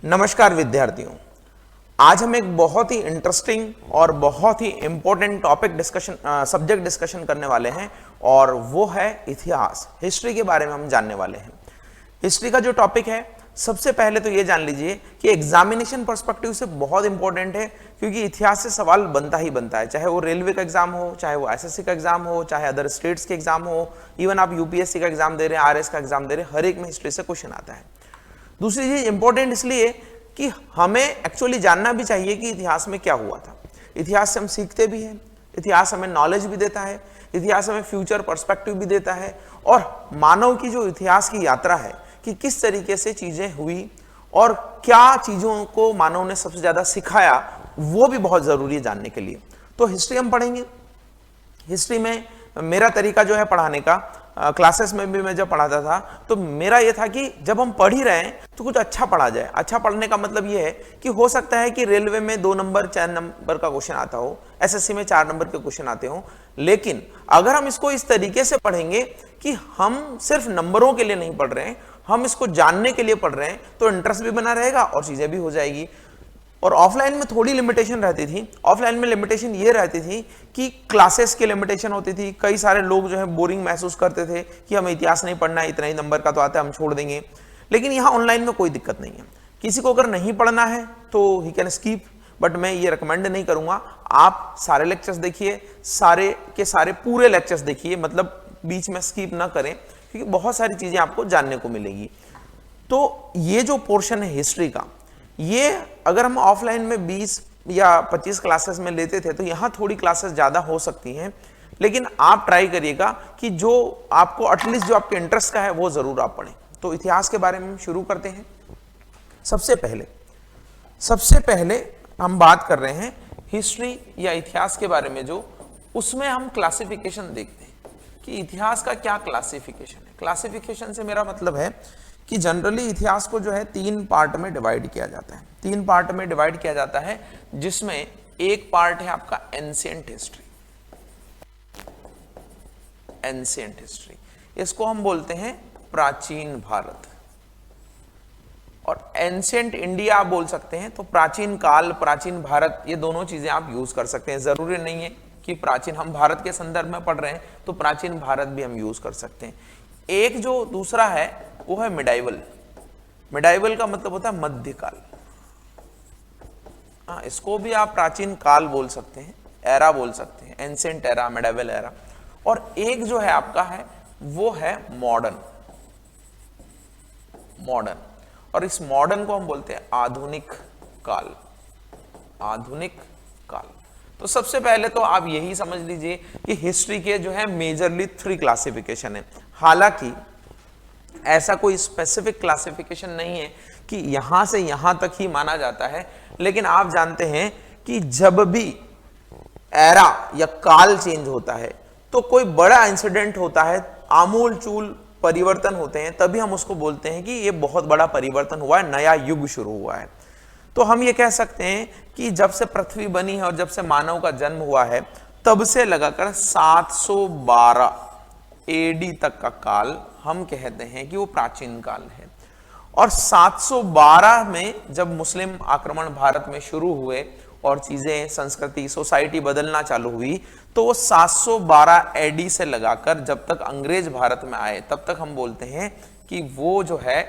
नमस्कार विद्यार्थियों, आज हम एक बहुत ही इंटरेस्टिंग और बहुत ही इंपॉर्टेंट सब्जेक्ट डिस्कशन करने वाले हैं और वो है इतिहास। हिस्ट्री के बारे में हम जानने वाले हैं। हिस्ट्री का जो टॉपिक है, सबसे पहले तो ये जान लीजिए कि एग्जामिनेशन पर्सपेक्टिव से बहुत इंपॉर्टेंट है, क्योंकि इतिहास से सवाल बनता ही बनता है। चाहे वो रेलवे का एग्जाम हो, चाहे वो एसएससी का एग्जाम हो, चाहे अदर स्टेट्स के एग्जाम हो, इवन आप यूपीएससी का एग्जाम दे रहे हैं, आरएस का एग्जाम दे रहे हैं, हर एक में हिस्ट्री से क्वेश्चन आता है। दूसरी चीज इंपॉर्टेंट इसलिए कि हमें एक्चुअली जानना भी चाहिए कि इतिहास में क्या हुआ था। इतिहास से हम सीखते भी हैं, इतिहास हमें नॉलेज भी देता है, इतिहास हमें फ्यूचर पर्सपेक्टिव भी देता है, और मानव की जो इतिहास की यात्रा है कि किस तरीके से चीजें हुई और क्या चीजों को मानव ने सबसे ज्यादा सिखाया, वो भी बहुत जरूरी है जानने के लिए। तो हिस्ट्री हम पढ़ेंगे। हिस्ट्री में मेरा तरीका जो है पढ़ाने का, क्लासेस में भी मैं जब पढ़ाता था तो मेरा ये था कि जब हम पढ़ ही रहे हैं तो कुछ अच्छा पढ़ा जाए। अच्छा पढ़ने का मतलब ये है कि हो सकता है कि रेलवे में 2 नंबर 4 नंबर का क्वेश्चन आता हो, एसएससी में 4 नंबर के क्वेश्चन आते हो, लेकिन अगर हम इसको इस तरीके से पढ़ेंगे कि हम सिर्फ नंबरों के लिए नहीं पढ़ रहे हैं, हम इसको जानने के लिए पढ़ रहे हैं, तो इंटरेस्ट भी बना रहेगा और चीजें भी हो जाएगी। और ऑफलाइन में थोड़ी लिमिटेशन रहती थी। ऑफलाइन में लिमिटेशन ये रहती थी कि क्लासेस की लिमिटेशन होती थी। कई सारे लोग जो है बोरिंग महसूस करते थे कि हमें इतिहास नहीं पढ़ना है, इतना ही नंबर का तो आता है, हम छोड़ देंगे। लेकिन यहाँ ऑनलाइन में कोई दिक्कत नहीं है। किसी को अगर नहीं पढ़ना है तो ही कैन स्किप, बट मैं ये रिकमेंड नहीं करूंगा। आप सारे लेक्चर्स देखिए, सारे के सारे पूरे लेक्चर्स देखिए, मतलब बीच में स्किप ना करें, क्योंकि बहुत सारी चीजें आपको जानने को मिलेगी। तो ये जो पोर्शन है हिस्ट्री का, ये अगर हम ऑफलाइन में 20 या 25 क्लासेस में लेते थे तो यहाँ थोड़ी क्लासेस ज़्यादा हो सकती हैं, लेकिन आप ट्राई करिएगा कि जो आपको एटलीस्ट जो आपके इंटरेस्ट का है वो ज़रूर आप पढ़ें। तो इतिहास के बारे में हम शुरू करते हैं। सबसे पहले हम बात कर रहे हैं हिस्ट्री या इतिहास के बारे में, जो उसमें हम क्लासिफिकेशन देखते हैं कि इतिहास का क्या क्लासिफिकेशन है। क्लासिफिकेशन से मेरा मतलब है कि जनरली इतिहास को जो है 3 पार्ट में डिवाइड किया जाता है। 3 पार्ट में डिवाइड किया जाता है, जिसमें एक पार्ट है आपका एंशिएंट हिस्ट्री। एंशिएंट हिस्ट्री, इसको हम बोलते हैं प्राचीन भारत, और एंशिएंट इंडिया आप बोल सकते हैं। तो प्राचीन काल, प्राचीन भारत, ये दोनों चीजें आप यूज कर सकते हैं। जरूरी नहीं है कि प्राचीन, हम भारत के संदर्भ में पढ़ रहे हैं तो प्राचीन भारत भी हम यूज कर सकते हैं। एक जो दूसरा है वो है मिडाइवल। मिडाइवल का मतलब होता है मध्यकाल। इसको भी आप प्राचीन काल बोल सकते हैं, एरा बोल सकते हैं, एंशिएंट एरा, मिडाइवल एरा। और एक जो है आपका है वो है मॉडर्न। मॉडर्न, और इस मॉडर्न को हम बोलते हैं आधुनिक काल। आधुनिक काल। तो सबसे पहले तो आप यही समझ लीजिए कि हिस्ट्री के जो है मेजरली 3 क्लासिफिकेशन है। हालांकि ऐसा कोई स्पेसिफिक क्लासिफिकेशन नहीं है कि यहां से यहां तक ही माना जाता है, लेकिन आप जानते हैं कि जब भी एरा या काल चेंज होता है तो कोई बड़ा इंसिडेंट होता है, आमूल चूल परिवर्तन होते हैं, तभी हम उसको बोलते हैं कि ये बहुत बड़ा परिवर्तन हुआ है, नया युग शुरू हुआ है। तो हम ये कह सकते हैं कि जब से पृथ्वी बनी है और जब से मानव का जन्म हुआ है, तब से लगाकर 712 एडी तक का काल हम कहते हैं कि वो प्राचीन काल है। और 712 में जब मुस्लिम आक्रमण भारत में शुरू हुए और चीजें, संस्कृति, सोसाइटी बदलना चालू हुई, तो वो 712 एडी से लगाकर जब तक अंग्रेज भारत में आए, तब तक हम बोलते हैं कि वो जो है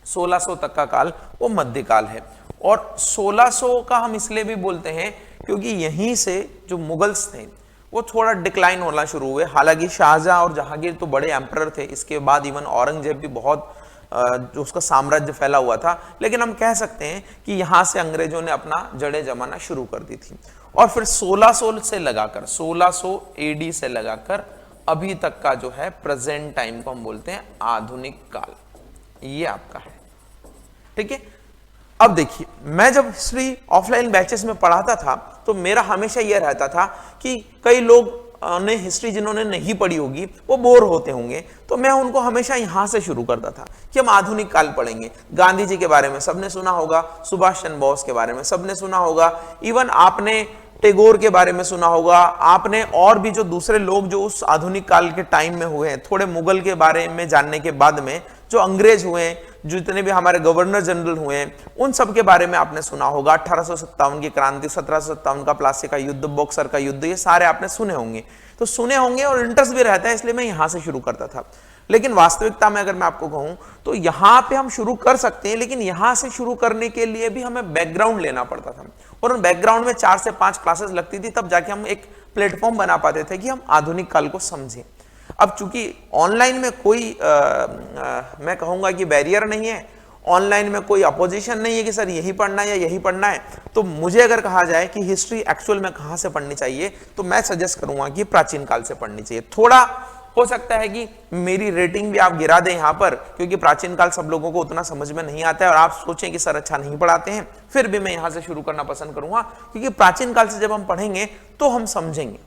1600 तक का काल वो मध्यकाल है। और 1600 का हम इसलिए भी बोलते हैं क्योंकि यहीं से जो मुगल्स थे वो थोड़ा डिक्लाइन होना शुरू हुए। हालांकि शाहजहां और जहांगीर तो बड़े एम्परर थे, इसके बाद इवन औरंगजेब भी बहुत जो उसका साम्राज्य फैला हुआ था, लेकिन हम कह सकते हैं कि यहां से अंग्रेजों ने अपना जड़ें जमाना शुरू कर दी थी। और फिर 1600 से लगाकर, 1600 एडी से लगाकर अभी तक का जो है प्रेजेंट टाइम को हम बोलते हैं आधुनिक काल। ये आपका है, ठीक है। अब देखिए, मैं जब हिस्ट्री ऑफलाइन बैचेस में पढ़ाता था तो मेरा हमेशा यह रहता था कि कई लोग ने हिस्ट्री जिन्होंने नहीं पढ़ी होगी वो बोर होते होंगे, तो मैं उनको हमेशा यहां से शुरू करता था कि हम आधुनिक काल पढ़ेंगे। गांधी जी के बारे में सबने सुना होगा, सुभाष चंद्र बोस के बारे में सबने सुना होगा, इवन आपने टैगोर के बारे में सुना होगा, आपने और भी जो दूसरे लोग जो उस आधुनिक काल के टाइम में हुए हैं, थोड़े मुगल के बारे में जानने के बाद में जो अंग्रेज हुए, जितने भी हमारे गवर्नर जनरल हुए हैं, उन सब के बारे में आपने सुना होगा। 1857 की क्रांति, 1757 का प्लासी का युद्ध, बॉक्सर का युद्ध, ये सारे आपने सुने होंगे। तो सुने होंगे और इंटरेस्ट भी रहता है, इसलिए मैं यहां से शुरू करता था। लेकिन वास्तविकता में अगर मैं आपको कहूं तो यहां पे हम शुरू कर सकते हैं, लेकिन यहां से शुरू करने के लिए भी हमें बैकग्राउंड लेना पड़ता था, और उन बैकग्राउंड में 4 से 5 क्लासेस लगती थी, तब जाके हम एक प्लेटफॉर्म बना पाते थे कि हम आधुनिक काल को समझें। अब चूंकि ऑनलाइन में कोई मैं कहूंगा कि बैरियर नहीं है, ऑनलाइन में कोई अपोजिशन नहीं है कि सर यही पढ़ना है या यही पढ़ना है, तो मुझे अगर कहा जाए कि हिस्ट्री एक्चुअल में कहां से पढ़नी चाहिए, तो मैं सजेस्ट करूंगा कि प्राचीन काल से पढ़नी चाहिए। थोड़ा हो सकता है कि मेरी रेटिंग भी आप गिरा दें यहां पर, क्योंकि प्राचीन काल सब लोगों को उतना समझ में नहीं आता है और आप सोचें कि सर अच्छा नहीं पढ़ाते हैं, फिर भी मैं यहां से शुरू करना पसंद करूंगा, क्योंकि प्राचीन काल से जब हम पढ़ेंगे तो हम समझेंगे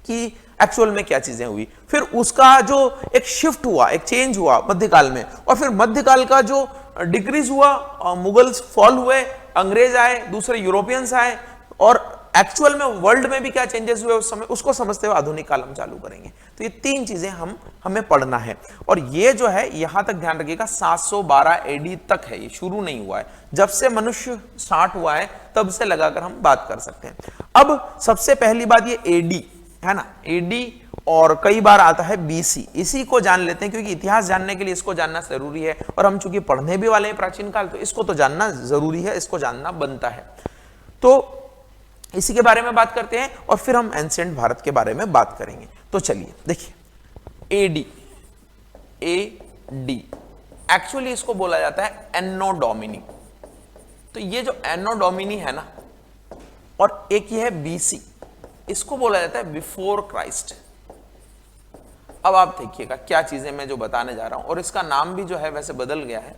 कि एक्चुअल में क्या चीजें हुई। फिर उसका जो एक शिफ्ट हुआ, एक चेंज हुआ मध्यकाल में, और फिर मध्यकाल का जो डिक्रीज हुआ, मुगल्स फॉल हुए, अंग्रेज आए, दूसरे यूरोपियंस आए, और एक्चुअल में वर्ल्ड में भी क्या चेंजेस हुए उस समय, उसको समझते हुए आधुनिक काल हम चालू करेंगे। तो ये 3 चीजें हमें पढ़ना है, और ये जो है यहां तक ध्यान रखिएगा 712 एडी तक है, ये शुरू नहीं हुआ है। जब से मनुष्य स्टार्ट हुआ है तब से लगाकर हम बात कर सकते हैं। अब सबसे पहली बात ये एडी है ना, एडी, और कई बार आता है बीसी, इसी को जान लेते हैं, क्योंकि इतिहास जानने के लिए इसको जानना जरूरी है, और हम चूंकि पढ़ने भी वाले हैं प्राचीन काल, तो इसको तो जानना जरूरी है, इसको जानना बनता है। तो इसी के बारे में बात करते हैं, और फिर हम एंशिएंट भारत के बारे में बात करेंगे। तो चलिए देखिए, एडी, एडी एक्चुअली इसको बोला जाता है एन्नो डोमिनी। तो ये जो एन्नो डोमिनी है ना, और एक ये है बीसी, इसको बोला जाता है बिफोर क्राइस्ट। अब आप देखिएगा क्या चीजें मैं जो बताने जा रहा हूं, और इसका नाम भी जो है वैसे बदल गया है।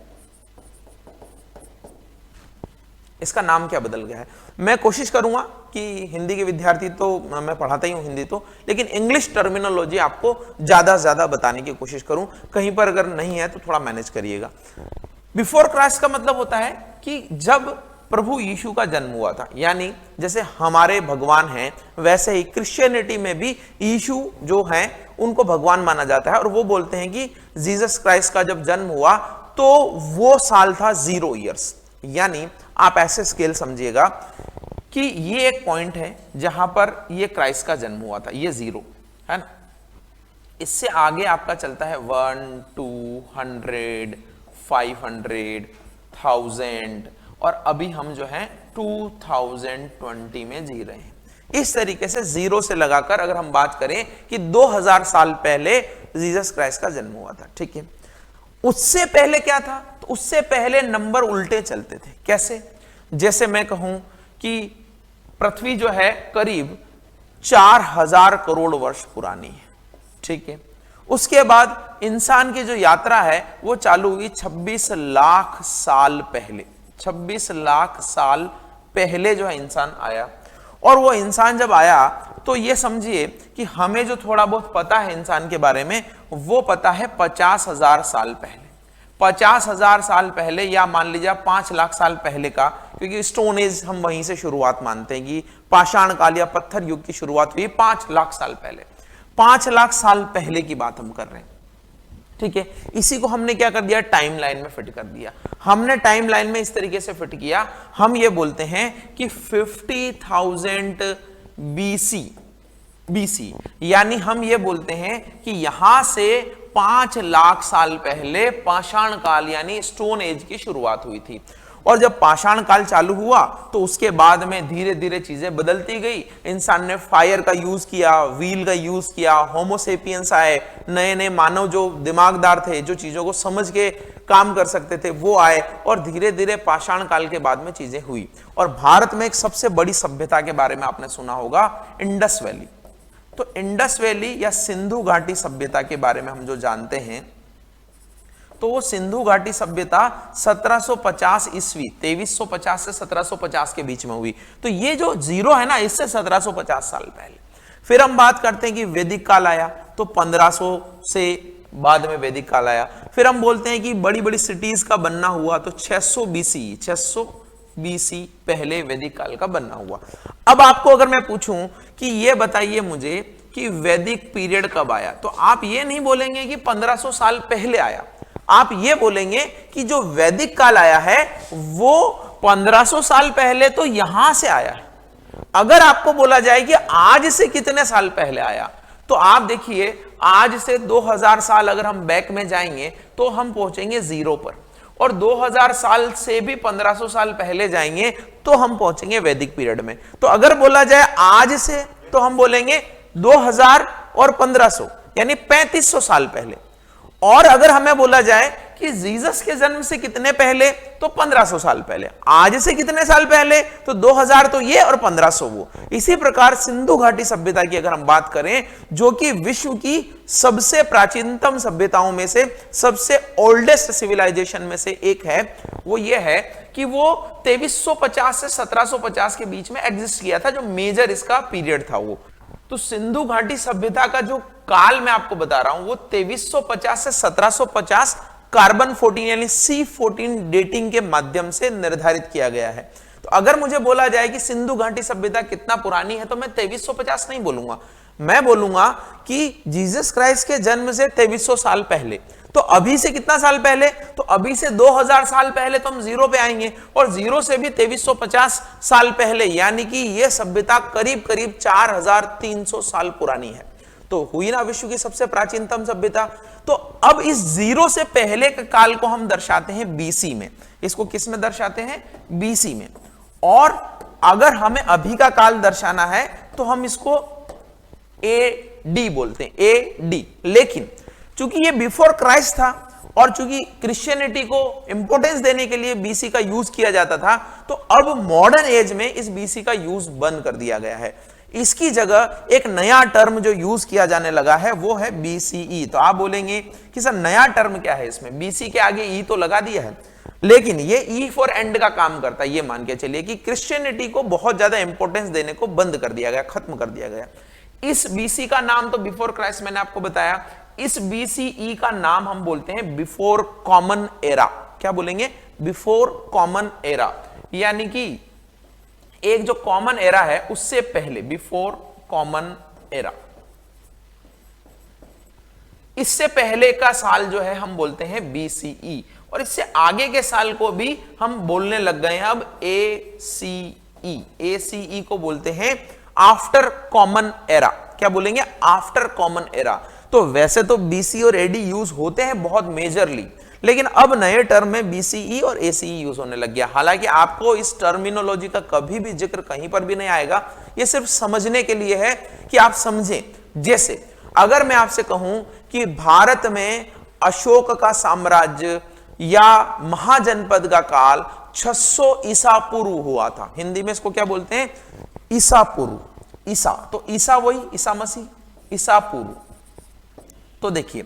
इसका नाम क्या बदल गया है, मैं कोशिश करूंगा कि हिंदी के विद्यार्थी, तो मैं पढ़ाता ही हूं हिंदी तो, लेकिन इंग्लिश टर्मिनोलॉजी आपको ज्यादा से ज्यादा बताने की कोशिश करूं, कहीं पर अगर नहीं है तो थोड़ा मैनेज करिएगा। बिफोर क्राइस्ट का मतलब होता है कि जब प्रभु यीशु का जन्म हुआ था, यानी जैसे हमारे भगवान हैं वैसे ही क्रिश्चियनिटी में भी यीशु जो हैं उनको भगवान माना जाता है, और वो बोलते हैं कि जीसस क्राइस्ट का जब जन्म हुआ तो वो साल था 0 ईयर्स। यानी आप ऐसे स्केल समझिएगा कि ये एक पॉइंट है जहां पर ये क्राइस्ट का जन्म हुआ था, ये 0 है ना। इससे आगे आपका चलता है 1, 2, 100, 500, 1000, और अभी हम जो है 2020 में जी रहे हैं। इस तरीके से 0 से लगाकर अगर हम बात करें कि 2000 साल पहले जीसस क्राइस्ट का जन्म हुआ था, ठीक है। उससे पहले क्या था, तो उससे पहले नंबर उल्टे चलते थे। कैसे? जैसे मैं कहूं कि पृथ्वी जो है करीब 4000 करोड़ वर्ष पुरानी है, ठीक है। उसके बाद इंसान की जो यात्रा है वो चालू हुई 26 लाख साल पहले। 26 लाख साल पहले जो है इंसान आया, और वो इंसान जब आया तो ये समझिए कि हमें जो थोड़ा बहुत पता है इंसान के बारे में वो पता है 50,000 साल पहले। 50,000 साल पहले, या मान लीजिए 5 लाख साल पहले का, क्योंकि स्टोन एज हम वहीं से शुरुआत मानते हैं कि पाषाण काल या पत्थर युग की शुरुआत हुई 5 लाख साल पहले। 5 लाख साल पहले की बात हम कर रहे हैं, ठीक है। इसी को हमने क्या कर दिया, टाइमलाइन में फिट कर दिया। हमने टाइमलाइन में इस तरीके से फिट किया, हम ये बोलते हैं कि 50,000 बीसी, यानी हम ये बोलते हैं कि यहां से 5 लाख साल पहले पाषाण काल यानी स्टोन एज की शुरुआत हुई थी। और जब पाषाण काल चालू हुआ तो उसके बाद में धीरे धीरे चीजें बदलती गई। इंसान ने फायर का यूज किया, व्हील का यूज किया, होमोसेपियंस आए, नए नए मानव जो दिमागदार थे, जो चीजों को समझ के काम कर सकते थे वो आए, और धीरे धीरे पाषाण काल के बाद में चीजें हुई। और भारत में एक सबसे बड़ी सभ्यता के बारे में आपने सुना होगा, इंडस वैली। तो इंडस वैली या सिंधु घाटी सभ्यता के बारे में हम जो जानते हैं, तो वो सिंधु घाटी सभ्यता 1750 ईस्वी, 2350 से 1750 के बीच में हुई। तो ये जो 0 है ना, इससे 1750 साल पहले। फिर हम बात करते हैं कि वैदिक काल आया, तो 1500 से बाद में वैदिक काल आया। फिर हम बोलते हैं कि बड़ी बड़ी सिटीज का बनना हुआ, तो 600 बीसी पहले वैदिक काल का बनना हुआ। अब आपको अगर मैं पूछूं कि ये बताइए मुझे कि वैदिक पीरियड कब आया, तो आप ये नहीं बोलेंगे कि 1500 साल पहले आया, आप ये बोलेंगे कि जो वैदिक काल आया है वो 1500 साल पहले तो यहां से आया है। अगर आपको बोला जाए कि आज से कितने साल पहले आया, तो आप देखिए आज से 2000 साल अगर हम बैक में जाएंगे तो हम पहुंचेंगे जीरो पर, और 2000 साल से भी 1500 साल पहले जाएंगे तो हम पहुंचेंगे वैदिक पीरियड में। तो अगर बोला जाए आज से तो हम बोलेंगे 2000 और 1500 यानी 3500 साल पहले। और अगर हमें बोला जाए कि जीसस के जन्म से कितने पहले, तो 1500 साल पहले। आज से कितने साल पहले, तो 2000 तो ये और 1500 वो। इसी प्रकार सिंधु घाटी सभ्यता की अगर हम बात करें, जो कि विश्व की सबसे प्राचीनतम सभ्यताओं में से, सबसे ओल्डेस्ट सिविलाइजेशन में से एक है, वो ये है कि वो 2350 से 1750 के बीच में एग्जिस्ट किया था, जो मेजर इसका पीरियड था वो। तो सिंधु घाटी सभ्यता का जो काल मैं आपको बता रहा हूं वो 2350 से 1750 कार्बन 14 यानी C14 डेटिंग के माध्यम से निर्धारित किया गया है। तो अगर मुझे बोला जाए कि सिंधु घाटी सभ्यता कितना पुरानी है, तो मैं 2350 नहीं बोलूंगा, मैं बोलूंगा कि जीसस क्राइस्ट के जन्म से 2300 साल पहले। तो अभी से कितना साल पहले, तो अभी से 2000 साल पहले तो हम जीरो पे आएंगे, और जीरो से भी 2350 साल पहले, यानी कि यह सभ्यता करीब करीब 4300 साल पुरानी है। तो हुई ना विश्व की सबसे प्राचीनतम सभ्यता। तो अब इस जीरो से पहले के काल को हम दर्शाते हैं बीसी में। इसको किस में दर्शाते हैं, बीसी में। और अगर हमें अभी का काल दर्शाना है तो हम इसको एडी बोलते हैं, एडी। लेकिन चूंकि ये बिफोर क्राइस्ट था और चूंकि क्रिश्चियनिटी को इंपोर्टेंस देने के लिए बीसी का यूज किया जाता था, तो अब मॉडर्न एज में इस बीसी का यूज बंद कर दिया गया है। इसकी जगह एक नया टर्म जो यूज किया जाने लगा है वो है बीसीई। तो आप बोलेंगे कि सर नया टर्म क्या है इसमें, बीसी के आगे ई तो लगा दिया है, लेकिन ये ई फॉर एंड का काम करता है। ये मान के चलिए कि क्रिश्चियनिटी को बहुत ज्यादा इंपॉर्टेंस देने को बंद कर दिया गया, खत्म कर दिया गया। इस बीसी का नाम तो बिफोर क्राइस्ट मैंने आपको बताया, इस बीसीई का नाम हम बोलते हैं बिफोर कॉमन एरा। क्या बोलेंगे, बिफोर कॉमन एरा, यानी कि एक जो कॉमन एरा है उससे पहले, बिफोर कॉमन एरा। इससे पहले का साल जो है हम बोलते हैं बीसीई, और इससे आगे के साल को भी हम बोलने लग गए हैं अब एसीई। एसीई को बोलते हैं आफ्टर कॉमन एरा। क्या बोलेंगे, आफ्टर कॉमन एरा। तो वैसे तो बीसी और एडी यूज होते हैं बहुत मेजरली, लेकिन अब नए टर्म में बीसीई और एसीई यूज होने लग गया। हालांकि आपको इस टर्मिनोलॉजी का कभी भी जिक्र कहीं पर भी नहीं आएगा, ये सिर्फ समझने के लिए है कि आप समझें। जैसे अगर मैं आपसे कहूं कि भारत में अशोक का साम्राज्य या महाजनपद का काल 600 ईसा पूर्व हुआ था, हिंदी में इसको क्या बोलते हैं, ईसा पूर्व। ईसा, तो ईसा वही ईसा मसीह, ईसा पूर्व। तो देखिए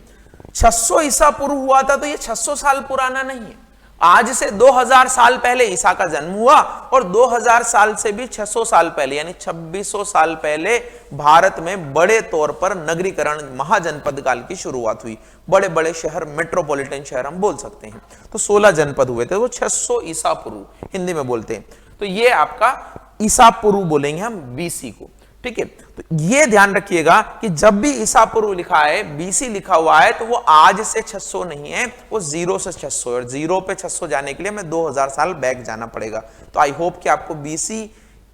600 ईसा पूर्व हुआ था, तो ये 600 साल पुराना नहीं है। आज से 2000 साल पहले ईसा का जन्म हुआ, और 2000 साल से भी 600 साल पहले यानी 2600 साल पहले भारत में बड़े तौर पर नगरीकरण, महाजनपद काल की शुरुआत हुई। बड़े बड़े शहर, मेट्रोपॉलिटन शहर हम बोल सकते हैं, तो 16 जनपद हुए थे, वो 600 ईसा पूर्व हिंदी में बोलते हैं। तो ये आपका ईसा पूर्व बोलेंगे हम बीसी को, ठीक है। तो ये ध्यान रखिएगा कि जब भी ईसा पूर्व लिखा है, बीसी लिखा हुआ है, तो वो आज से 600 नहीं है, वो 0 से 600 है, और 0 पे 600 जाने के लिए हमें 2000 साल बैक जाना पड़ेगा। तो आई होप कि आपको बीसी,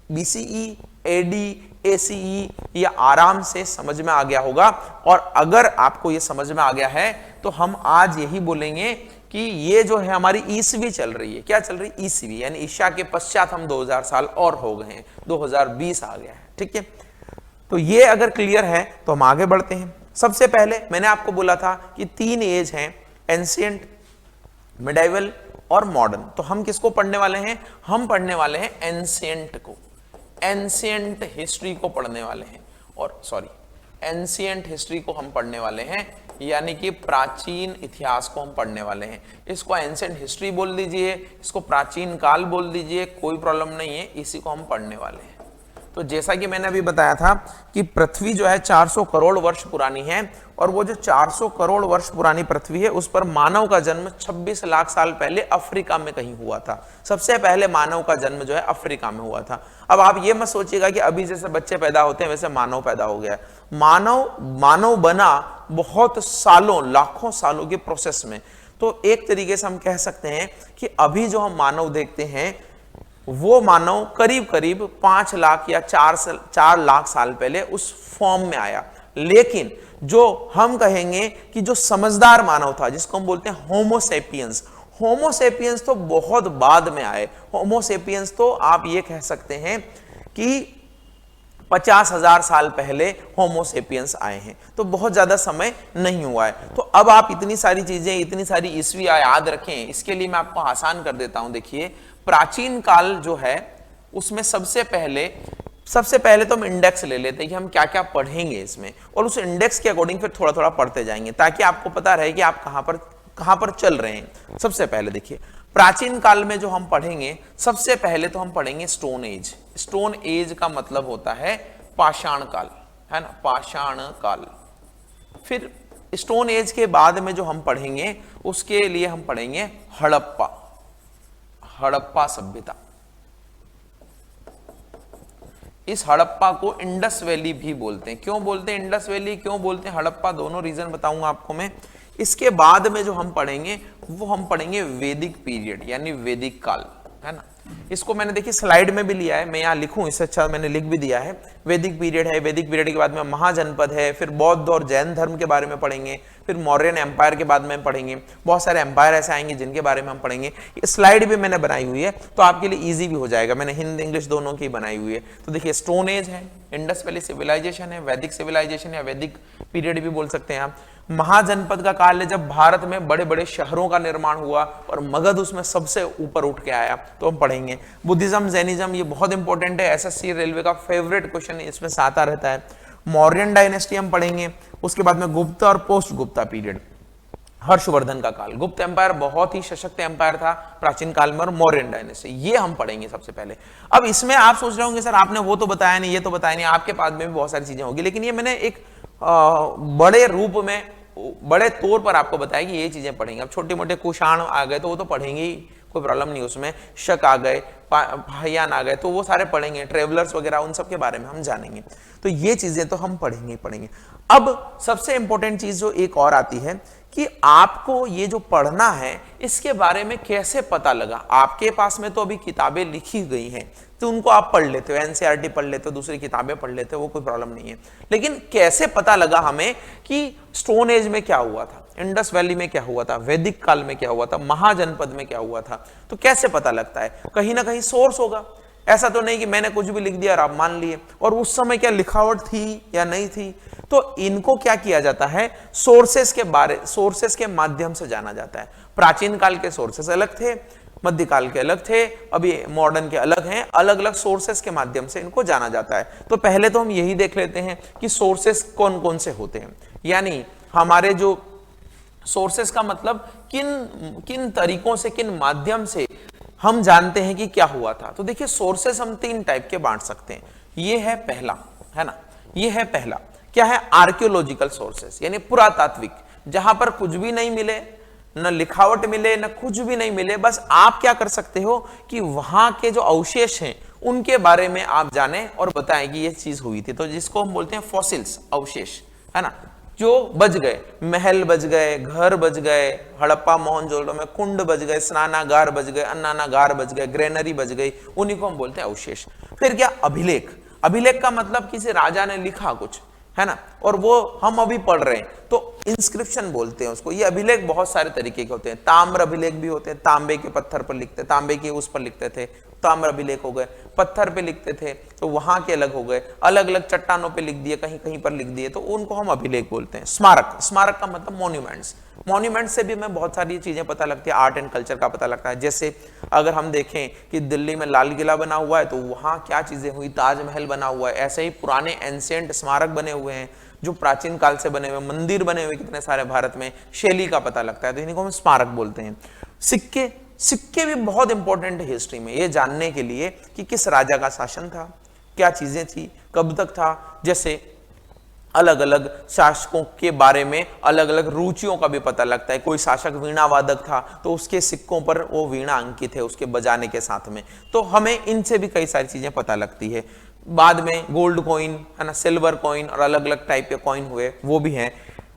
बीसीई, एडी, एसीई ये आराम से समझ में आ गया होगा। और अगर आपको ये समझ में आ गया है तो हम आज यही बोलेंगे कि ये जो है हमारी ईसवी चल रही है। क्या चल रही है, ईसवी, यानी ईशा के पश्चात हम 2000 साल और हो गए हैं, 2020 आ गया है, ठीक है। तो ये अगर क्लियर है तो हम आगे बढ़ते हैं। सबसे पहले मैंने आपको बोला था कि 3 एज हैं, एंशिएंट, मिडाइवल और मॉडर्न। तो हम किसको पढ़ने वाले हैं, हम पढ़ने वाले हैं एंशिएंट को, एंशिएंट हिस्ट्री को पढ़ने वाले हैं, और सॉरी एंशिएंट हिस्ट्री को हम पढ़ने वाले हैं, यानी कि प्राचीन इतिहास को हम पढ़ने वाले हैं। इसको एंशिएंट हिस्ट्री बोल दीजिए, इसको प्राचीन काल बोल दीजिए, कोई प्रॉब्लम नहीं है, इसी को हम पढ़ने वाले हैं। तो जैसा कि मैंने अभी बताया था कि पृथ्वी जो है 400 करोड़ वर्ष पुरानी है, और वो जो 400 करोड़ वर्ष पुरानी पृथ्वी है उस पर मानव का जन्म 26 लाख साल पहले अफ्रीका में कहीं हुआ था। सबसे पहले मानव का जन्म जो है अफ्रीका में हुआ था। अब आप ये मत सोचिएगा कि अभी जैसे बच्चे पैदा होते हैं वैसे मानव पैदा हो गया। मानव बना बहुत सालों, लाखों सालों के प्रोसेस में। तो एक तरीके से हम कह सकते हैं कि अभी जो हम मानव देखते हैं वो मानव करीब करीब 5 लाख या 4 लाख साल पहले उस फॉर्म में आया। लेकिन जो हम कहेंगे कि जो समझदार मानव था, जिसको हम बोलते हैं होमोसेपियंस, होमोसेपियंस तो बहुत बाद में आए। होमोसेपियंस तो आप ये कह सकते हैं कि 50,000 साल पहले होमोसेपियंस आए हैं, तो बहुत ज्यादा समय नहीं हुआ है। तो अब आप इतनी सारी चीजें, इतनी सारी ईस्वी याद रखें, इसके लिए मैं आपको आसान कर देता हूं। देखिए, प्राचीन काल जो है उसमें सबसे पहले तो हम इंडेक्स ले लेते हैं कि हम क्या क्या पढ़ेंगे इसमें, और उस इंडेक्स के अकॉर्डिंग फिर थोड़ा थोड़ा पढ़ते जाएंगे ताकि आपको पता रहे कि आप कहां पर चल रहे हैं। सबसे पहले देखिए, प्राचीन काल में जो हम पढ़ेंगे, सबसे पहले तो हम पढ़ेंगे स्टोन एज। स्टोन एज का मतलब होता है पाषाण काल, है ना, पाषाण काल। फिर स्टोन एज के बाद में जो हम पढ़ेंगे उसके लिए हम पढ़ेंगे हड़प्पा सभ्यता। इस हड़प्पा को इंडस वैली भी बोलते हैं। क्यों बोलते हैं इंडस वैली, क्यों बोलते हैं हड़प्पा, दोनों रीजन बताऊंगा आपको मैं। इसके बाद में जो हम पढ़ेंगे वो हम पढ़ेंगे वैदिक पीरियड, यानी वैदिक काल, है ना। इसको मैंने देखिए स्लाइड में भी लिया है, मैं यहाँ लिखूं इससे अच्छा मैंने लिख भी दिया है। वैदिक पीरियड है, वैदिक पीरियड के बाद में महाजनपद है, फिर बौद्ध और जैन धर्म के बारे में पढ़ेंगे, फिर मौर्यन एम्पायर के बाद में पढ़ेंगे। बहुत सारे एम्पायर ऐसे आएंगे जिनके बारे में हम पढ़ेंगे। ये स्लाइड भी मैंने बनाई हुई है तो आपके लिए ईजी भी हो जाएगा, मैंने हिंदी इंग्लिश दोनों की बनाई हुई है। तो देखिए, स्टोन एज है, इंडस वैली सिविलाइजेशन है, वैदिक सिविलाइजेशन या वैदिक पीरियड भी बोल सकते हैं आप। महाजनपद का काल है, जब भारत में बड़े बड़े शहरों का निर्माण हुआ और मगध उसमें सबसे ऊपर उठ के आया, तो हम पढ़ेंगे। बुद्धिज्म, जैनिज्म, ये बहुत इंपॉर्टेंट है, एसएससी रेलवे का फेवरेट क्वेश्चन इसमें से आता रहता है। मौर्यन डायनेस्टी हम पढ़ेंगे, उसके बाद में गुप्ता और पोस्ट गुप्ता पीरियड, हर्षवर्धन का काल। गुप्त एम्पायर बहुत ही सशक्त एम्पायर था प्राचीन काल में, और मौर्यन डायनेस्टी, ये हम पढ़ेंगे सबसे पहले। अब इसमें आप सोच रहे होंगे सर आपने वो तो बताया नहीं, ये तो बताया नहीं, आपके पास में भी बहुत सारी चीजें होगी, लेकिन ये मैंने एक बड़े रूप में, बड़े तौर पर आपको बताया कि ये चीजें पढ़ेंगे। अब छोटे मोटे कुषाण आ गए तो वो तो पढ़ेंगे ही, कोई प्रॉब्लम नहीं उसमें। शक आ गए, भायान आ गए, तो वो सारे पढ़ेंगे। ट्रेवलर्स वगैरह, उन सब के बारे में हम जानेंगे। तो ये चीजें तो हम पढ़ेंगे ही पढ़ेंगे। अब सबसे इंपॉर्टेंट चीज जो एक और आती है कि आपको ये जो पढ़ना है इसके बारे में कैसे पता लगा। आपके पास में तो अभी किताबें लिखी गई हैं तो उनको आप पढ़ लेते हो, एनसीईआरटी पढ़ लेते हो, दूसरी किताबें पढ़ लेते हो, वो कोई प्रॉब्लम नहीं है। लेकिन कैसे पता लगा हमें कि स्टोन एज में क्या हुआ था, इंडस वैली में क्या हुआ था, वैदिक काल में क्या हुआ था, महाजनपद में क्या हुआ था, तो कैसे पता लगता है? कहीं ना कहीं सोर्स होगा। ऐसा तो नहीं कि मैंने कुछ भी लिख दिया और आप मान लिए। और उस समय क्या लिखावट थी या नहीं थी, तो इनको क्या किया जाता है, सोर्सेस के माध्यम से जाना जाता है। प्राचीन काल के सोर्सेस अलग थे, मध्यकाल के अलग थे, अभी मॉडर्न के अलग हैं। अलग अलग सोर्सेस के माध्यम से इनको जाना जाता है। तो पहले तो हम यही देख लेते हैं कि सोर्सेस कौन कौन से होते हैं, यानी हमारे जो सोर्सेस का मतलब किन किन तरीकों से, किन माध्यम से हम जानते हैं कि क्या हुआ था। तो देखिए, सोर्सेस हम 3 टाइप के बांट सकते हैं। ये है पहला, है ना, ये है पहला। क्या है? आर्कियोलॉजिकल सोर्सेस, यानी पुरातात्विक, जहां पर कुछ भी नहीं मिले, न लिखावट मिले, न कुछ भी नहीं मिले, बस आप क्या कर सकते हो कि वहां के जो अवशेष हैं उनके बारे में आप जाने और बताएं कि ये चीज हुई थी। तो जिसको हम बोलते हैं फॉसिल्स, अवशेष, है ना, जो बच गए, महल बच गए, घर बच गए, हड़प्पा मोहनजोदड़ो में कुंड बच गए, स्नानागार बच गए, अन्नानागार बच गए, ग्रेनरी बच गई, उन्हीं को हम बोलते हैं अवशेष। फिर क्या? अभिलेख। अभिलेख का मतलब किसी राजा ने लिखा कुछ, है ना, और वो हम अभी पढ़ रहे हैं, तो इंस्क्रिप्शन बोलते हैं उसको। ये अभिलेख बहुत सारे तरीके के होते हैं। ताम्र अभिलेख भी होते हैं, तांबे के पत्थर पर लिखते, तांबे के उस पर लिखते थे, ताम्र अभिलेख हो गए। पत्थर पे लिखते थे तो वहां के अलग हो गए, अलग अलग चट्टानों पे लिख दिए, कहीं कहीं पर लिख दिए, तो उनको हम अभिलेख बोलते हैं। स्मारक, स्मारक का मतलब मॉन्यूमेंट्स। मॉन्यूमेंट्स से भी हमें बहुत सारी चीजें पता लगती है, आर्ट एंड कल्चर का पता लगता है। जैसे अगर हम देखें कि दिल्ली में लाल किला बना हुआ है तो वहां क्या चीजें हुई, ताजमहल बना हुआ है। ऐसे ही पुराने एंशिएंट स्मारक बने हुए हैं जो प्राचीन काल से बने हुए, मंदिर बने हुए कितने सारे भारत में, शैली का पता लगता है, तो इन्हीं को हम स्मारक बोलते हैं। सिक्के, सिक्के भी बहुत इंपॉर्टेंट है हिस्ट्री में, ये जानने के लिए कि किस राजा का शासन था, क्या चीजें थी, कब तक था। जैसे अलग अलग शासकों के बारे में अलग अलग रुचियों का भी पता लगता है। कोई शासक वीणा वादक था तो उसके सिक्कों पर वो वीणा अंकित है उसके बजाने के साथ में, तो हमें इनसे भी कई सारी चीजें पता लगती है। बाद में गोल्ड कॉइन, है ना, सिल्वर कॉइन और अलग अलग टाइप के कॉइन हुए, वो भी हैं।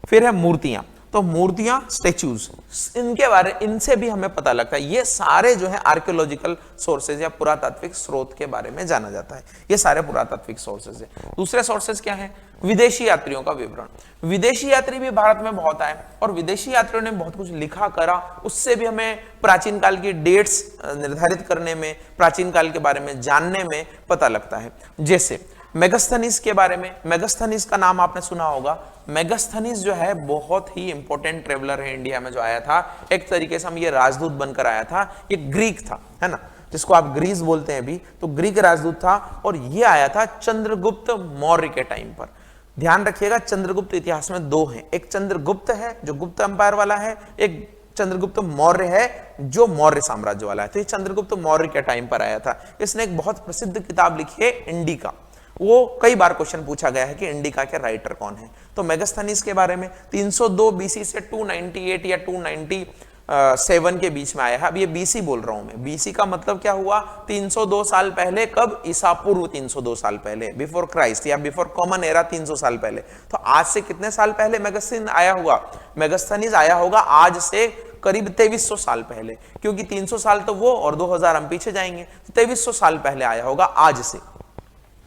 फिर है मूर्तियां। तो मूर्तियां, स्टेच्यूज, इनके बारे, इनसे भी हमें पता लगता है। ये सारे जो है आर्कियोलॉजिकल सोर्सेज या पुरातात्विक स्रोत के बारे में जाना जाता है। ये सारे पुरातात्विक सोर्सेज है। दूसरे सोर्सेज क्या है? विदेशी यात्रियों का विवरण। विदेशी यात्री भी भारत में बहुत आए और विदेशी यात्रियों ने बहुत कुछ लिखा करा, उससे भी हमें प्राचीन काल की डेट्स निर्धारित करने में, प्राचीन काल के बारे में जानने में पता लगता है। जैसे मेगास्थनीज के बारे में, मेगास्थनीज का नाम आपने सुना होगा। मेगास्थनीज जो है बहुत ही इंपॉर्टेंट ट्रेवलर है इंडिया में जो आया था, एक तरीके से हम ये राजदूत बनकर आया था। ये ग्रीक था, है ना, जिसको आप ग्रीस बोलते हैं अभी, तो ग्रीक राजदूत था और ये आया था चंद्रगुप्त मौर्य के टाइम पर। ध्यान रखिएगा, चंद्रगुप्त इतिहास में दो हैं, एक चंद्रगुप्त है जो गुप्त एम्पायर वाला है, एक चंद्रगुप्त मौर्य है जो मौर्य साम्राज्य वाला है। तो ये चंद्रगुप्त मौर्य के टाइम पर आया था। इसने एक बहुत प्रसिद्ध किताब लिखी है इंडिका। वो कई बार क्वेश्चन पूछा गया है कि इंडिका के राइटर कौन है। तो मेगास्थनीज के बारे में 302 बीसी से 298 या 297 के बीच में आया है। अब ये बीसी बोल रहा हूं मैं, बीसी का मतलब क्या हुआ? 302 साल पहले। कब? ईसा पूर्व 302 साल पहले, बिफोर क्राइस्ट या बिफोर कॉमन एरा 300 साल पहले। तो आज से कितने साल पहले मेगास्थनीज आया हुआ? मेगास्थनीज आया होगा आज से करीब 2300 साल पहले, क्योंकि 300 साल तो वो और 2000 हम पीछे जाएंगे, तो 2300 साल पहले आया होगा आज से।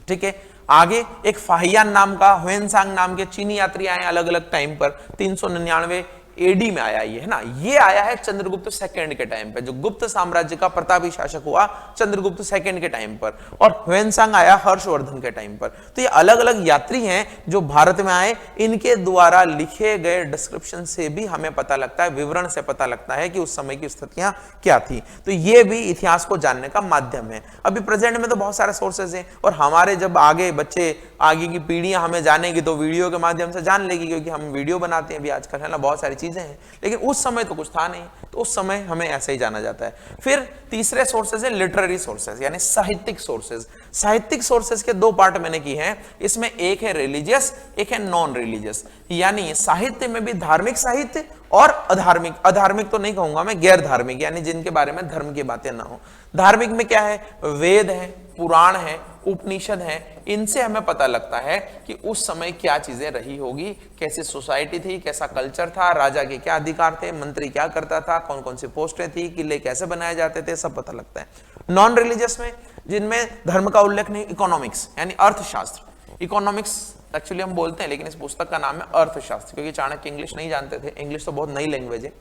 ठीक है, आगे एक फाहियान नाम का, ह्वेनसांग नाम के चीनी यात्री आए अलग अलग टाइम पर। 399 एडी में आया ये, है ना। ये आया है चंद्रगुप्त सेकंड के टाइम पे, जो गुप्त साम्राज्य का प्रतापी शासक हुआ चंद्रगुप्त सेकंड के टाइम पर। और ह्वेनसांग आया हर्षवर्धन के टाइम पर। तो ये अलग अलग यात्री हैं जो भारत में आए। इनके द्वारा लिखे गए डिस्क्रिप्शन से भी हमें पता लगता है, विवरण से पता लगता है कि उस समय की स्थितियां क्या थी। तो ये भी इतिहास को जानने का माध्यम है। अभी प्रेजेंट में तो बहुत सारे सोर्सेज हैं और हमारे जब आगे बच्चे, आगे की पीढ़ियां हमें जानेगी तो वीडियो के माध्यम से जान लेगी, क्योंकि हम वीडियो बनाते हैं अभी आजकल, है ना, बहुत सारी चीजें हैं। लेकिन उस समय तो कुछ था नहीं, तो उस समय हमें ऐसे ही जाना जाता है। फिर तीसरे सोर्सेज है लिटरेरी सोर्सेज, यानी साहित्यिक सोर्सेज। साहित्यिक सोर्सेज के दो पार्ट मैंने की हैं, इसमें एक है रिलीजियस, एक है नॉन रिलीजियस। यानी साहित्य में भी धार्मिक साहित्य और अधार्मिक, अधार्मिक तो नहीं कहूंगा मैं, गैर धार्मिक, यानी जिनके बारे में धर्म की बातें ना हो। धार्मिक में क्या है? वेद है, पुराण है, उपनिषद है। इनसे हमें पता लगता है कि उस समय क्या चीजें रही होगी, कैसी सोसाइटी थी, कैसा कल्चर था, राजा के क्या अधिकार थे, मंत्री क्या करता था, कौन कौन सी पोस्टें थी, किले कैसे बनाए जाते थे, सब पता लगता है। नॉन रिलीजियस में, जिनमें धर्म का उल्लेख नहीं, इकोनॉमिक्स यानी अर्थशास्त्र। इकोनॉमिक्स एक्चुअली हम बोलते हैं, लेकिन इस पुस्तक का नाम है अर्थशास्त्र, क्योंकि चाणक्य इंग्लिश नहीं जानते थे, इंग्लिश तो बहुत नई लैंग्वेज है।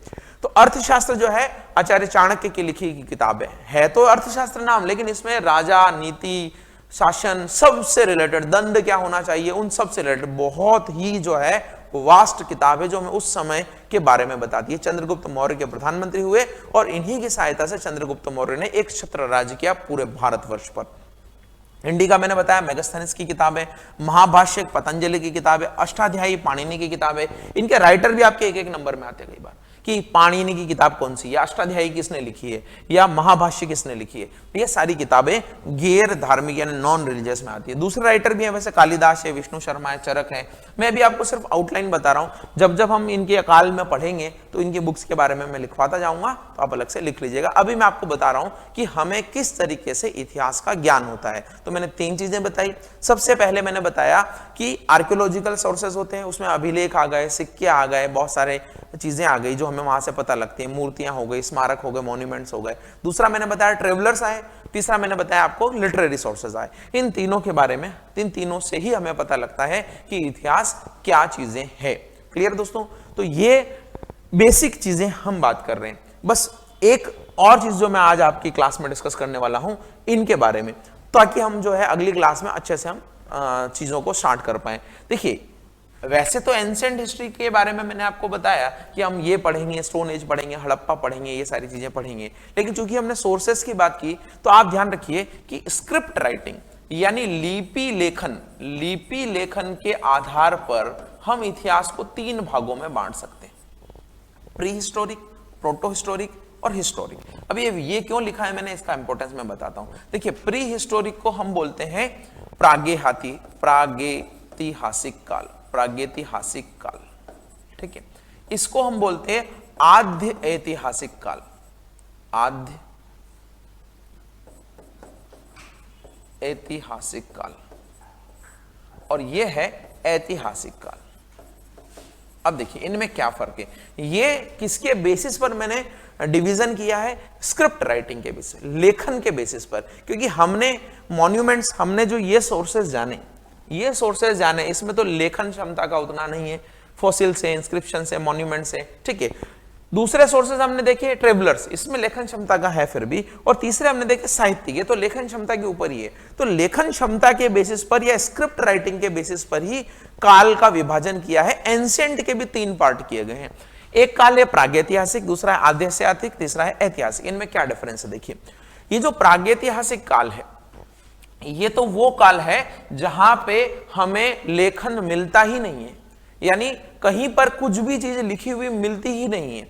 तो अर्थशास्त्र जो है आचार्य चाणक्य की लिखी किताब है तो अर्थशास्त्र नाम, लेकिन इसमें राजा, नीति, शासन, सबसे रिलेटेड, दंड क्या होना चाहिए, उन सब से रिलेटेड बहुत ही जो है वास्ट किताब है, जो हमें उस समय के बारे में बताती है। चंद्रगुप्त मौर्य के प्रधानमंत्री हुए और इन्हीं की सहायता से चंद्रगुप्त मौर्य ने एक छत्र राज्य किया पूरे भारतवर्ष पर। इंडिका मैंने बताया मेगास्थनीज की किताब है, महाभाष्य पतंजलि की किताब है, अष्टाध्यायी पाणिनि की किताब है। इनके राइटर भी आपके एक एक नंबर में आते हैं कई बार कि पाणिनि की किताब कौन सी, या अष्टाध्यायी किसने लिखी है, या महाभाष्य किसने लिखी है। ये सारी किताबें गैर धार्मिक यानी नॉन रिलीजियस में आती है। दूसरे राइटर भी हैं वैसे, कालिदास है, विष्णु शर्मा है, चरक है। मैं भी आपको सिर्फ आउटलाइन बता रहा हूं, जब जब हम इनके अकाल में पढ़ेंगे तो इनकी बुक्स के बारे में मैं लिखवाता जाऊंगा, तो आप अलग से लिख लीजिएगा। अभी मैं आपको बता रहा हूं कि हमें किस तरीके से इतिहास का ज्ञान होता है। तो मैंने 3 चीजें बताई। सबसे पहले मैंने बताया कि आर्कियोलॉजिकल सोर्सेज होते हैं, उसमें अभिलेख आ गए, सिक्के आ गए, बहुत सारे चीजें आ गई जो हमें वहां से पता लगती है, मूर्तियां हो गई, स्मारक हो गए, मॉन्यूमेंट्स हो गए। दूसरा मैंने बताया ट्रेवलर्स आए। तीसरा मैंने बताया आपको लिटरेरी सोर्सेज आए। इन तीनों के बारे में, इन तीनों से ही हमें पता लगता है कि इतिहास क्या चीजें हैं। क्लियर दोस्तों? तो ये बेसिक चीजें हम बात कर रहे हैं। बस एक और चीज जो मैं आज आपकी क्लास में डिस्कस करने वाला हूं इनके बारे में, ताकि हम जो है अगली क्लास में अच्छे से हम चीजों को स्टार्ट कर पाए। देखिए, वैसे तो एंशिएंट हिस्ट्री के बारे में मैंने आपको बताया कि हम ये पढ़ेंगे, स्टोन एज पढ़ेंगे, हड़प्पा पढ़ेंगे, ये सारी चीजें पढ़ेंगे। लेकिन चूंकि हमने सोर्सेस की बात की, तो आप ध्यान रखिए कि स्क्रिप्ट राइटिंग यानी लिपि लेखन के आधार पर हम इतिहास को 3 भागों में बांट सकते हैं, प्री हिस्टोरिक, प्रोटो हिस्टोरिक और हिस्टोरिक। अब ये क्यों लिखा है मैंने, इसका इंपॉर्टेंस मैं बताता हूं। देखिए, प्री हिस्टोरिक को हम बोलते हैं प्रागैतिहासिक काल, प्रागैतिहासिक काल, ठीक है। इसको हम बोलते हैं आद्य ऐतिहासिक काल, आद्य ऐतिहासिक काल, और यह है ऐतिहासिक काल। अब देखिए इनमें क्या फर्क है, ये किसके बेसिस पर मैंने डिवीजन किया है, स्क्रिप्ट राइटिंग के बेसिस, लेखन के बेसिस पर, क्योंकि हमने मॉन्यूमेंट्स, हमने जो ये सोर्सेज जाने, इसमें तो लेखन क्षमता का उतना नहीं है, फॉसिल से, इंस्क्रिप्शन से, मॉन्यूमेंट से, ठीक है। दूसरे सोर्सेज हमने देखे ट्रेवलर्स, इसमें लेखन क्षमता का है फिर भी, और तीसरे हमने देखे साहित्य, ये तो लेखन क्षमता के ऊपर ही है। तो लेखन क्षमता के बेसिस पर या स्क्रिप्ट राइटिंग के बेसिस पर ही काल का विभाजन किया है। एंशिएंट के भी 3 पार्ट किए गए हैं, एक काल है प्रागैतिहासिक, दूसरा है आद्यसियातिक, तीसरा है ऐतिहासिक। इनमें क्या डिफरेंस है देखिए, ये जो प्रागैतिहासिक काल है ये तो वो काल है जहां पे हमें लेखन मिलता ही नहीं है, यानी कहीं पर कुछ भी चीज लिखी हुई मिलती ही नहीं है,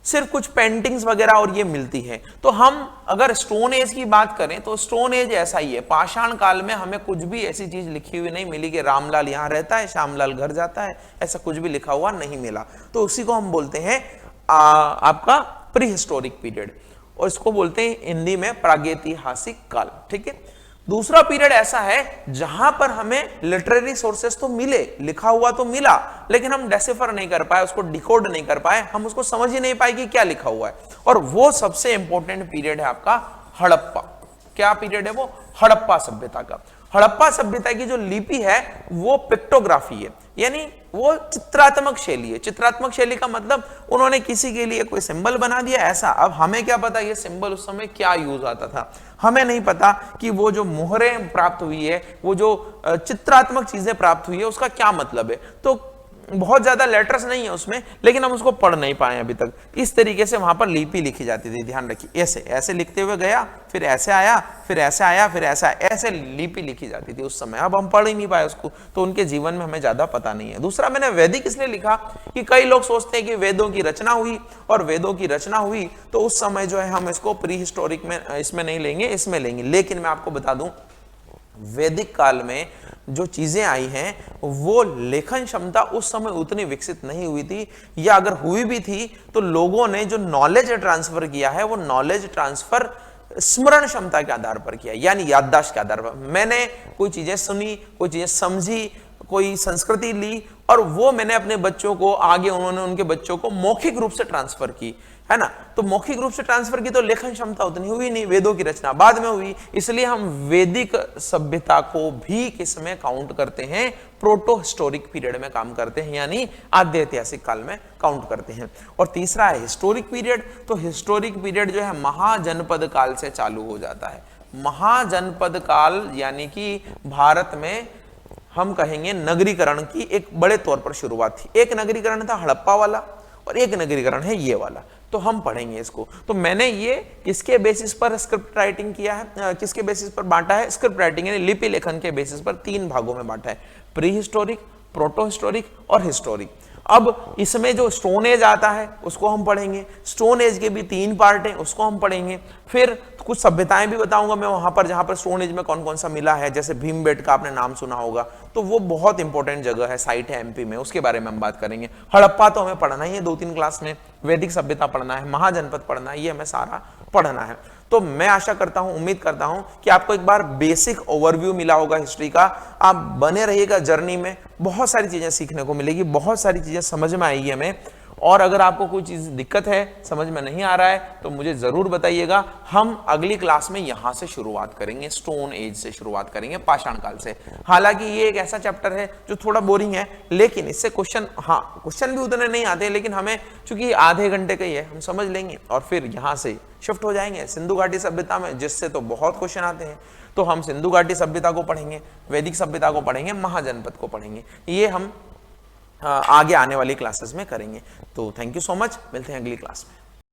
सिर्फ कुछ पेंटिंग्स वगैरह और ये मिलती है। तो हम अगर स्टोन एज की बात करें तो स्टोन एज ऐसा ही है, पाषाण काल में हमें कुछ भी ऐसी चीज लिखी हुई नहीं मिली कि रामलाल यहां रहता है, श्यामलाल घर जाता है, ऐसा कुछ भी लिखा हुआ नहीं मिला। तो उसी को हम बोलते हैं आपका प्री हिस्टोरिक पीरियड, और इसको बोलते हैं हिंदी में प्रागैतिहासिक काल, ठीक है। दूसरा पीरियड ऐसा है जहां पर हमें लिटरेरी सोर्सेस तो मिले, लिखा हुआ तो मिला, लेकिन हम डेसिफर नहीं कर पाए, उसको डिकोड नहीं कर पाए, हम उसको समझ ही नहीं पाए कि क्या लिखा हुआ है। और वो सबसे इंपॉर्टेंट पीरियड है आपका हड़प्पा। क्या पीरियड है वो? हड़प्पा सभ्यता का। हड़प्पा सभ्यता की जो लिपि है वो पिक्टोग्राफी है, यानी वो चित्रात्मक शैली है। चित्रात्मक शैली का मतलब उन्होंने किसी के लिए कोई सिंबल बना दिया ऐसा। अब हमें क्या पता ये सिंबल उस समय क्या यूज आता था, हमें नहीं पता कि वो जो मोहरें प्राप्त हुई है, वो जो चित्रात्मक चीजें प्राप्त हुई है, उसका क्या मतलब है। तो बहुत ज्यादा लेटर्स नहीं है उसमें, लेकिन हम उसको पढ़ नहीं पाए अभी तक। इस तरीके से वहां पर लिपि लिखी जाती थी, ध्यान रखिए, ऐसे ऐसे लिखते हुए गया, फिर ऐसे आया, फिर ऐसे आया, फिर ऐसा, ऐसे लिपि लिखी जाती थी उस समय। अब हम पढ़ ही नहीं पाए उसको, तो उनके जीवन में हमें ज्यादा पता नहीं है। दूसरा, मैंने वैदिक इसलिए लिखा कि कई लोग सोचते हैं कि वेदों की रचना हुई, और वेदों की रचना हुई तो उस समय जो है हम इसको प्री हिस्टोरिक में इसमें नहीं लेंगे, इसमें लेंगे। लेकिन मैं आपको बता दूं, वैदिक काल में जो चीजें आई हैं वो लेखन क्षमता उस समय उतनी विकसित नहीं हुई थी, या अगर हुई भी थी तो लोगों ने जो नॉलेज ट्रांसफर किया है वो नॉलेज ट्रांसफर स्मरण क्षमता के आधार पर किया, यानी याददाश्त के आधार पर। मैंने कोई चीजें सुनी, कोई चीजें समझी, कोई संस्कृति ली, और वो मैंने अपने बच्चों को आगे, उन्होंने उनके बच्चों को मौखिक रूप से ट्रांसफर की, है ना। तो मौखिक रूप से ट्रांसफर की तो लेखन क्षमता उतनी हुई नहीं, वेदों की रचना बाद में हुई। इसलिए हम वैदिक सभ्यता को भी किसमें काउंट करते हैं? प्रोटो हिस्टोरिक पीरियड में काम करते हैं, यानी आद्य ऐतिहासिक काल में काउंट करते हैं। और तीसरा है हिस्टोरिक पीरियड। तो हिस्टोरिक पीरियड जो है महाजनपद काल से चालू हो जाता है। महाजनपद काल यानी कि भारत में हम कहेंगे नगरीकरण की एक बड़े तौर पर शुरुआत थी। एक नगरीकरण था हड़प्पा वाला, और एक नगरीकरण है ये वाला, तो हम पढ़ेंगे इसको। तो मैंने ये किसके बेसिस पर स्क्रिप्ट राइटिंग किया है, किसके बेसिस पर बांटा है? स्क्रिप्ट राइटिंग यानी लिपि लेखन के बेसिस पर 3 भागों में बांटा है, प्री हिस्टोरिक, प्रोटो हिस्टोरिक और हिस्टोरिक। अब इसमें जो स्टोन एज आता है उसको हम पढ़ेंगे, स्टोन एज के भी 3 पार्ट हैं, उसको हम पढ़ेंगे। फिर कुछ सभ्यताएं भी बताऊंगा मैं वहां पर, जहां पर स्टोन एज में कौन कौन सा मिला है, जैसे भीमबेटका आपने नाम सुना होगा, तो वो बहुत इंपॉर्टेंट जगह है, साइट है एमपी में, उसके बारे में हम बात करेंगे। हड़प्पा तो हमें पढ़ना ही है 2-3 क्लास में, वैदिक सभ्यता पढ़ना है, महाजनपद पढ़ना है, ये हमें सारा पढ़ना है। तो मैं आशा करता हूं, उम्मीद करता हूं कि आपको एक बार बेसिक ओवरव्यू मिला होगा हिस्ट्री का। आप बने रहिएगा जर्नी में, बहुत सारी चीजें सीखने को मिलेगी, बहुत सारी चीजें समझ में आएगी हमें। और अगर आपको कोई चीज दिक्कत है, समझ में नहीं आ रहा है, तो मुझे जरूर बताइएगा। हम अगली क्लास में यहां से शुरुआत करेंगे, स्टोन एज से शुरुआत करेंगे, पाषाण काल से। हालांकि ये एक ऐसा चैप्टर है जो थोड़ा बोरिंग है, लेकिन इससे क्वेश्चन, हाँ क्वेश्चन भी उतने नहीं आते, लेकिन हमें चूंकि आधे घंटे का ही है, हम समझ लेंगे और फिर यहां से शिफ्ट हो जाएंगे सिंधु घाटी सभ्यता में, जिससे तो बहुत क्वेश्चन आते हैं। तो हम सिंधु घाटी सभ्यता को पढ़ेंगे, वैदिक सभ्यता को पढ़ेंगे, महाजनपद को पढ़ेंगे। ये हम आगे आने वाली क्लासेस में करेंगे। तो थैंक यू सो मच, मिलते हैं अगली क्लास में।